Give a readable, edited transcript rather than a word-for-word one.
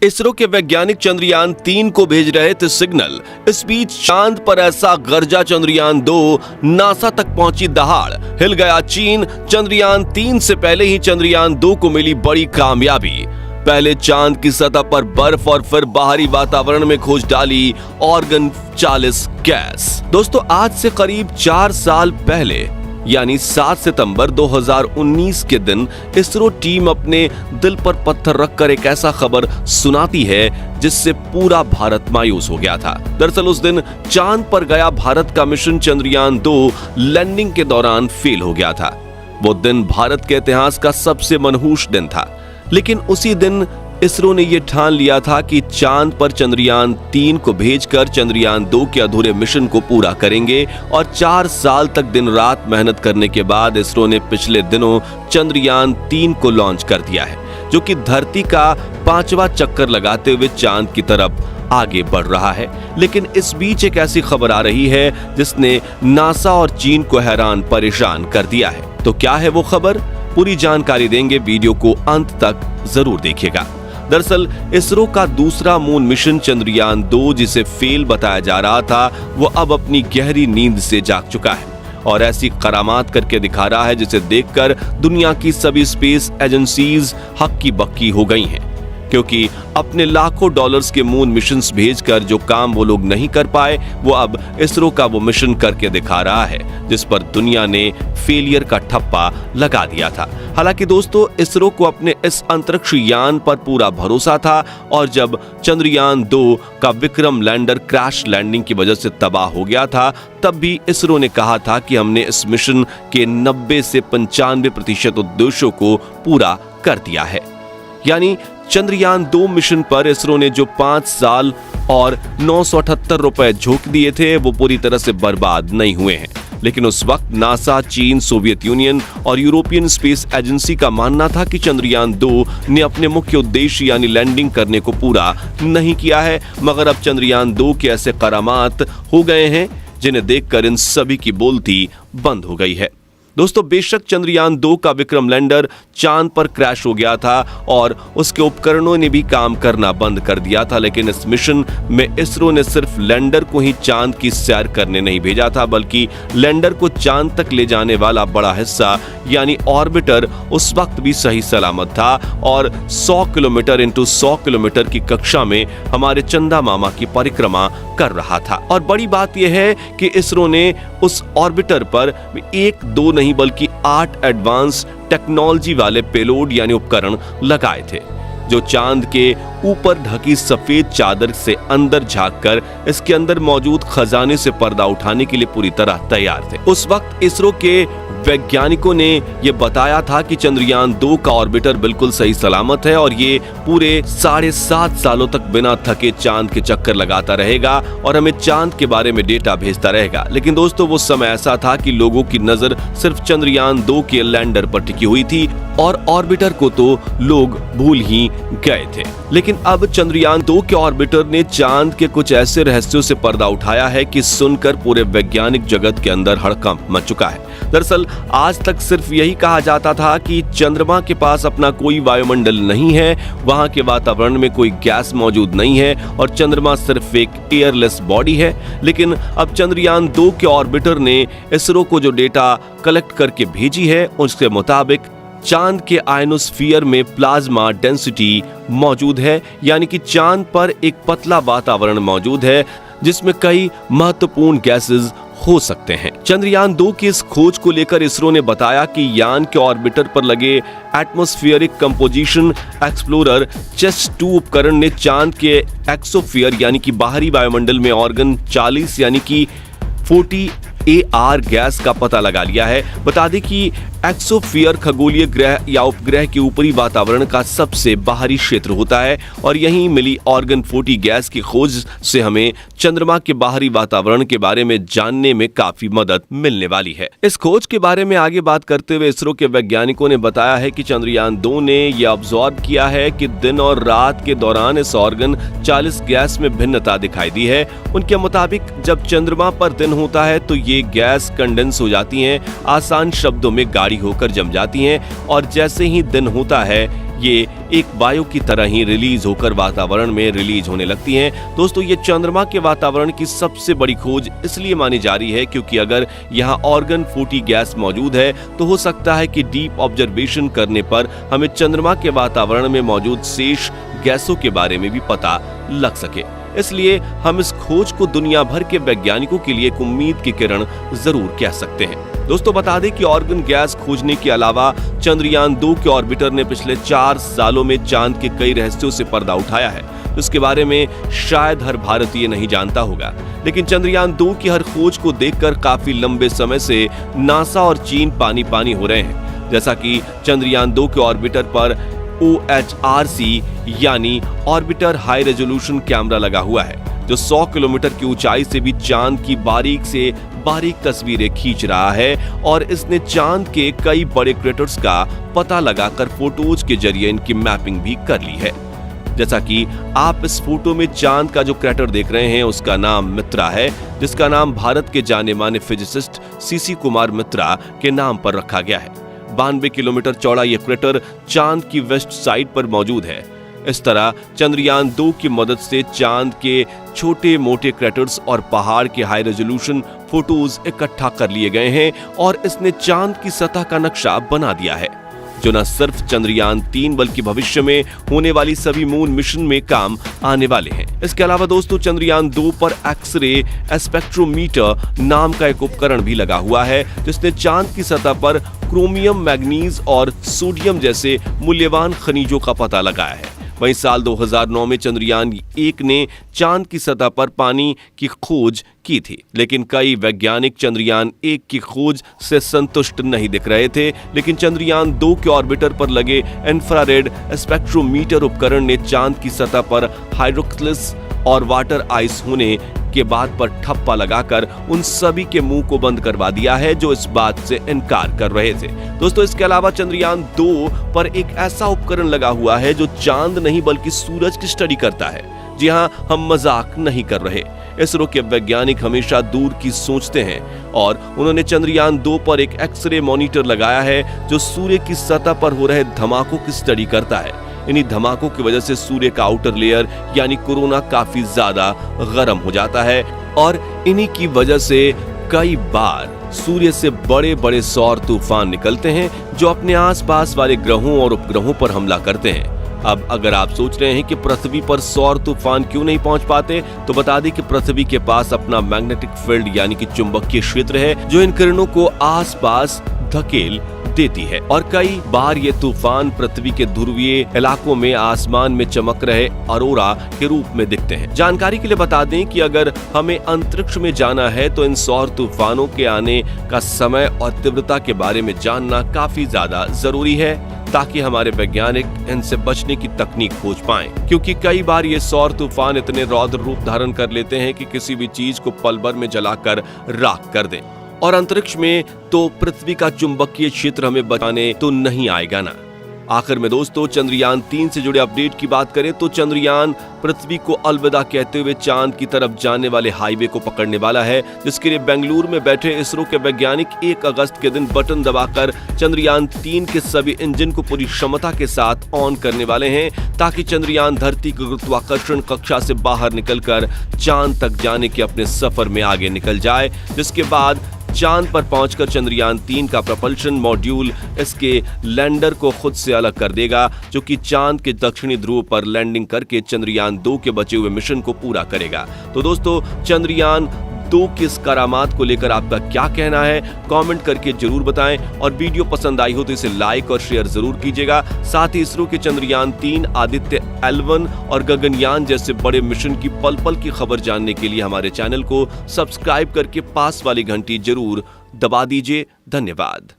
इसरो के वैज्ञानिक चंद्रयान-3 को भेज रहे थे सिग्नल। इस बीच चांद पर ऐसा गरजा चंद्रयान-2, नासा तक पहुंची दहाड़, हिल गया चीन। चंद्रयान-3 से पहले ही चंद्रयान-2 को मिली बड़ी कामयाबी। पहले चांद की सतह पर बर्फ और फिर बाहरी वातावरण में खोज डाली ऑर्गन 40 गैस। दोस्तों, आज से करीब 4 साल पहले यानी 7 सितंबर 2019 के दिन इसरो टीम अपने दिल पर पत्थर रखकर एक ऐसा खबर सुनाती है जिससे पूरा भारत मायूस हो गया था। दरअसल उस दिन चांद पर गया भारत का मिशन चंद्रयान-2 लैंडिंग के दौरान फेल हो गया था। वो दिन भारत के इतिहास का सबसे मनहूस दिन था। लेकिन उसी दिन इसरो ने यह ठान लिया था कि चांद पर चंद्रयान-3 को भेजकर चंद्रयान-2 के अधूरे मिशन को पूरा करेंगे। और 4 साल तक दिन रात मेहनत करने के बाद इसरो ने पिछले दिनों चंद्रयान-3 को लॉन्च कर दिया है, जो कि धरती का 5वां चक्कर लगाते हुए चांद की तरफ आगे बढ़ रहा है। लेकिन इस बीच एक ऐसी खबर आ रही है जिसने नासा और चीन को हैरान परेशान कर दिया है। तो क्या है वो खबर? पूरी जानकारी देंगे, वीडियो को अंत तक जरूर देखिएगा। दरअसल इसरो का दूसरा मून मिशन चंद्रयान-2, जिसे फेल बताया जा रहा था, वो अब अपनी गहरी नींद से जाग चुका है और ऐसी करामात करके दिखा रहा है जिसे देखकर दुनिया की सभी स्पेस एजेंसीज हक्की बक्की हो गई हैं। क्योंकि अपने लाखों डॉलर्स के मून मिशंस भेजकर जो काम वो लोग नहीं कर पाए, वो अब इसरो का वो मिशन करके दिखा रहा है जिस पर दुनिया ने फेलियर का ठप्पा लगा दिया था। हालांकि दोस्तों, इसरो को अपने इस अंतरिक्ष यान पर पूरा भरोसा था और जब चंद्रयान-2 का विक्रम लैंडर क्रैश लैंडिंग की वजह से तबाह हो गया था, तब भी इसरो ने कहा था कि हमने इस मिशन के 90 से 95% उद्देश्यों को पूरा कर दिया है। यानी चंद्रयान-2 मिशन पर इसरो ने जो 5 साल और 978 रुपए झोंक दिए थे, वो पूरी तरह से बर्बाद नहीं हुए हैं। लेकिन उस वक्त नासा, चीन, सोवियत यूनियन और यूरोपियन स्पेस एजेंसी का मानना था कि चंद्रयान-2 ने अपने मुख्य उद्देश्य यानी लैंडिंग करने को पूरा नहीं किया है। मगर अब चंद्रयान-2 के ऐसे करामात हो गए हैं जिन्हें देखकर इन सभी की बोलती बंद हो गई है। दोस्तों, बेशक चंद्रयान-2 का विक्रम लैंडर चांद पर क्रैश हो गया था और उसके उपकरणों ने भी काम करना बंद कर दिया था, लेकिन इस मिशन में इसरो ने सिर्फ लैंडर को ही चांद की सैर करने नहीं भेजा था, बल्कि लैंडर को चांद तक ले जाने वाला बड़ा हिस्सा यानी ऑर्बिटर उस वक्त भी सही सलामत था और 100 किलोमीटर इंटू 100 किलोमीटर की कक्षा में हमारे चंदा मामा की परिक्रमा कर रहा था। और बड़ी बात यह है कि इसरो ने उस ऑर्बिटर पर 1-2 नहीं बल्कि 8 एडवांस टेक्नोलॉजी वाले पेलोड यानी उपकरण लगाए थे, जो चांद के ऊपर ढकी सफेद चादर से अंदर झांककर इसके अंदर मौजूद खजाने से पर्दा उठाने के लिए पूरी तरह तैयार थे। उस वक्त इसरो के वैज्ञानिकों ने यह बताया था कि चंद्रयान-2 का ऑर्बिटर बिल्कुल सही सलामत है और ये पूरे 7.5 सालों तक बिना थके चांद के चक्कर लगाता रहेगा और हमें चांद के बारे में डेटा भेजता रहेगा। लेकिन दोस्तों, वो समय ऐसा था कि लोगों की नजर सिर्फ चंद्रयान-2 के लैंडर पर टिकी हुई थी और ऑर्बिटर को तो लोग भूल ही गए थे। लेकिन अब चंद्रयान-2 के ऑर्बिटर ने चांद के कुछ ऐसे रहस्यों से पर्दा उठाया है कि सुनकर पूरे वैज्ञानिक जगत के अंदर हड़कंप मच चुका है। दरअसल आज तक सिर्फ यही कहा जाता था कि चंद्रमा के पास अपना कोई वायुमंडल नहीं है, वहां के वातावरण में कोई गैस मौजूद नहीं है और चंद्रमा सिर्फ एक एयरलेस बॉडी है। लेकिन अब चंद्रयान-2 के ऑर्बिटर ने इसरो को जो डेटा कलेक्ट करके भेजी है, उसके मुताबिक चांद के आयनोस्फीयर में प्लाज्मा डेंसिटी मौजूद है, यानी कि चांद पर एक पतला वातावरण मौजूद है जिसमें कई महत्वपूर्ण गैसेस हो सकते हैं। चंद्रयान-2 की इस खोज को लेकर इसरो ने बताया कि यान के ऑर्बिटर पर लगे एटमॉस्फेरिक कंपोजिशन एक्सप्लोरर CHESS-2 उपकरण ने चांद के एक्सोस्फीयर यानी कि बाहरी वायुमंडल में ऑर्गन 40 यानी कि 40 AR गैस का पता लगा लिया है। बता दें कि एक्सोस्फीयर खगोलीय ग्रह या उपग्रह के ऊपरी वातावरण का सबसे बाहरी क्षेत्र होता है और यहीं मिली ऑर्गन 40 गैस की खोज से हमें चंद्रमा के बाहरी वातावरण के बारे में जानने में काफी मदद मिलने वाली है। इस खोज के बारे में आगे बात करते हुए इसरो के वैज्ञानिकों ने बताया है कि चंद्रयान-2 ने यह ऑब्जर्व किया है कि दिन और रात के दौरान इस ऑर्गन 40 गैस में भिन्नता दिखाई दी है। उनके मुताबिक जब चंद्रमा पर दिन होता है तो ये गैस कंडेंस हो जाती हैं, आसान शब्दों में गाढ़ी होकर जम जाती हैं और जैसे ही दिन होता है ये एक वायु की तरह ही रिलीज होकर वातावरण में रिलीज होने लगती हैं। दोस्तों, ये चंद्रमा के वातावरण की सबसे बड़ी खोज इसलिए मानी जा रही है क्योंकि अगर यहाँ ऑर्गन 40 गैस मौजूद है तो हो सकता है कि डीप ऑब्जर्वेशन करने पर हमें चंद्रमा के वातावरण में मौजूद शेष गैसों के बारे में भी पता लग सके। इसलिए हम इस खोज को दुनिया भर के वैज्ञानिकों के लिए एक उम्मीद की किरण जरूर कह सकते हैं। दोस्तों, बता दें कि ऑर्गन गैस खोजने के अलावा चंद्रयान 2 के ऑर्बिटर ने पिछले 4 सालों में चांद के कई रहस्यों से पर्दा उठाया है, उसके बारे में शायद हर भारतीय नहीं जानता होगा। लेकिन चंद्रयान 2 की हर खोज को देखकर काफी लंबे समय से नासा और चीन पानी पानी हो रहे हैं। जैसा कि चंद्रयान 2 के ऑर्बिटर पर OHRC यानी ऑर्बिटर हाई रेजोल्यूशन कैमरा लगा हुआ है, जो 100 किलोमीटर की ऊंचाई से भी चांद की बारीक से बारीक तस्वीरें खींच रहा है और इसने चांद के कई बड़े क्रेटर्स का पता लगाकर फोटोज के जरिए इनकी मैपिंग भी कर ली है। जैसा कि आप इस फोटो में चांद का जो क्रेटर देख रहे हैं उसका नाम मित्रा है, जिसका नाम भारत के जाने माने फिजिसिस्ट सीसी कुमार मित्रा के नाम पर रखा गया है। 92 किलोमीटर चौड़ा यह क्रेटर चांद की वेस्ट साइड पर मौजूद है। इस तरह चंद्रयान 2 की मदद से चांद के छोटे मोटे क्रेटर्स और पहाड़ के हाई रेजोल्यूशन फोटोज इकट्ठा कर लिए गए हैं और इसने चांद की सतह का नक्शा बना दिया है, जो न सिर्फ चंद्रयान 3 बल्कि भविष्य में होने वाली सभी मून मिशन में काम आने वाले हैं। इसके अलावा दोस्तों, चंद्रयान 2 पर एक्सरे स्पेक्ट्रोमीटर नाम का एक उपकरण भी लगा हुआ है, जिसने चांद की सतह पर क्रोमियम, मैग्नीज और सोडियम जैसे मूल्यवान खनिजों का पता लगाया है। वहीं साल 2009 में चंद्रयान 1 ने चांद की सतह पर पानी की खोज की थी, लेकिन कई वैज्ञानिक चंद्रयान 1 की खोज से संतुष्ट नहीं दिख रहे थे। लेकिन चंद्रयान 2 के ऑर्बिटर पर लगे इंफ्रारेड स्पेक्ट्रोमीटर उपकरण ने चांद की सतह पर हाइड्रोक्सिस और वाटर आइस होने के बाद पर ठप्पा लगाकर उन सभी के मुंह को बंद करवा दिया है जो इस बात से इनकार कर रहे थे। दोस्तों, इसके अलावा चंद्रयान 2 पर एक ऐसा उपकरण लगा हुआ है जो चांद नहीं बल्कि सूरज की स्टडी करता है। जी हां, हम मजाक नहीं कर रहे। इसरो के वैज्ञानिक हमेशा दूर की सोचते हैं और उन्होंने चंद्रयान 2 पर एक एक्सरे मॉनिटर लगाया है जो सूर्य की सतह पर हो रहे धमाकों की स्टडी करता है। इन्हीं धमाकों की वजह से सूर्य का आउटर लेयर यानी कोरोना काफी ज्यादा गर्म हो जाता है और इन्हीं की वजह से कई बार सूर्य से बड़े बड़े सौर तूफान निकलते हैं जो अपने आसपास वाले ग्रहों और उपग्रहों पर हमला करते हैं। अब अगर आप सोच रहे हैं कि पृथ्वी पर सौर तूफान क्यों नहीं पहुंच पाते, तो बता दें कि पृथ्वी के पास अपना मैग्नेटिक फील्ड यानी कि चुंबकीय क्षेत्र है जो इन किरणों को आसपास धकेल देती है और कई बार ये तूफान पृथ्वी के ध्रुवीय इलाकों में आसमान में चमक रहे ऑरोरा के रूप में दिखते हैं। जानकारी के लिए बता दें कि अगर हमें अंतरिक्ष में जाना है तो इन सौर तूफानों के आने का समय और तीव्रता के बारे में जानना काफी ज्यादा जरूरी है ताकि हमारे वैज्ञानिक इनसे बचने की तकनीक खोज पाएं, क्योंकि कई बार ये सौर तूफान इतने रौद्र रूप धारण कर लेते हैं कि किसी भी चीज को पल भर में जलाकर राख कर दें। और अंतरिक्ष में तो पृथ्वी का चुंबकीय क्षेत्र हमें बचाने तो नहीं आएगा ना। आखिर में दोस्तों, चंद्रयान 3 से जुड़े अपडेट की बात करें तो चंद्रयान पृथ्वी को अलविदा कहते हुए चांद की तरफ जाने वाले हाईवे को पकड़ने वाला है, जिसके लिए बेंगलुरु में बैठे इसरो के वैज्ञानिक 1 अगस्त के दिन बटन दबाकर चंद्रयान 3 के सभी इंजन को पूरी क्षमता के साथ ऑन करने वाले हैं ताकि चंद्रयान धरती की गुरुत्वाकर्षण कक्षा से बाहर निकलकर चांद तक जाने के अपने सफर में आगे निकल जाए, जिसके बाद चांद पर पहुंचकर चंद्रयान 3 का प्रपल्शन मॉड्यूल इसके लैंडर को खुद से अलग कर देगा, जो कि चांद के दक्षिणी ध्रुव पर लैंडिंग करके चंद्रयान 2 के बचे हुए मिशन को पूरा करेगा। तो दोस्तों, चंद्रयान 2 की इस करामात को लेकर आपका क्या कहना है, कमेंट करके जरूर बताएं और वीडियो पसंद आई हो तो इसे लाइक और शेयर जरूर कीजिएगा। साथ ही इसरो के चंद्रयान 3, आदित्य L1 और गगनयान जैसे बड़े मिशन की पल पल की खबर जानने के लिए हमारे चैनल को सब्सक्राइब करके पास वाली घंटी जरूर दबा दीजिए। धन्यवाद।